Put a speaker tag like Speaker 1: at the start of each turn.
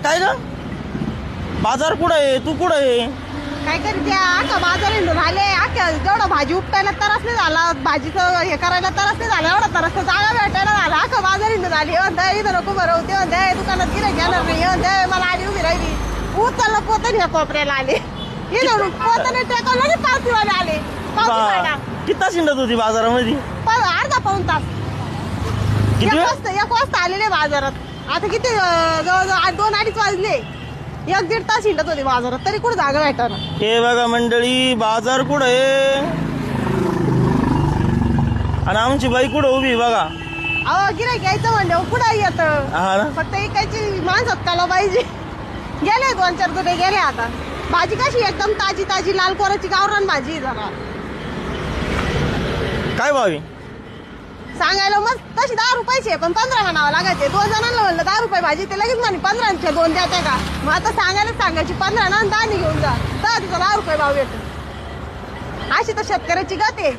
Speaker 1: काय ग बाजार कुठं आहे तू कुठं आहे
Speaker 2: काय करते आका बाजार हिंडून आले आख्या जेवढं भाजी उपटायला तरच नाही झाला भाजीचं हे करायला तरच नाही झालं एवढं तरच जागा भेटायला झाला आका बाजार हिंडून आली म्हणते इथं नको बरं ते म्हणते दुकानात गिरायक येणार नाही म्हणते मला आली उभी राहिली उचललं पोतं ह्या कोपऱ्याला आले इथं पोताने टेकवलं आणि पावतीवाले आले
Speaker 1: किती तास हिंडत होती बाजारामध्ये
Speaker 2: अर्धा पाऊण तास
Speaker 1: किती वेळ?
Speaker 2: एक वाजता आलेले बाजारात आता किती जवळजवळ 2-2:30 वाजले 1-1.5 तास हिंडत होते बाजारात तरी कुठं जागा भेटायला
Speaker 1: हे बघा मंडळी बाजार कुठं आहे आणि आमची बाई कुठं उभी बघा
Speaker 2: अहो गिरायक यायचं म्हणजे कुठं येत
Speaker 1: हा ना
Speaker 2: फक्त एकाची माणसात काला पाहिजे गेले 2-4 गुन्हे गेले आता भाजी कशी एकदम ताजी ताजी लाल कोराची गावरान भाजी आहे जरा
Speaker 1: काय भावी
Speaker 2: सांगायला मग तशी 10 रुपयाची आहे पण 15 म्हणावं लागायचे 2 जणांना म्हणलं 10 रुपये भाजी ते लगेच म्हणे 15चे 2 द्या का मग आता सांगायची 15 ना 10 घेऊन जा तर तिचा 10 रुपये भाव येतो अशी तर शेतकऱ्याची गत आहे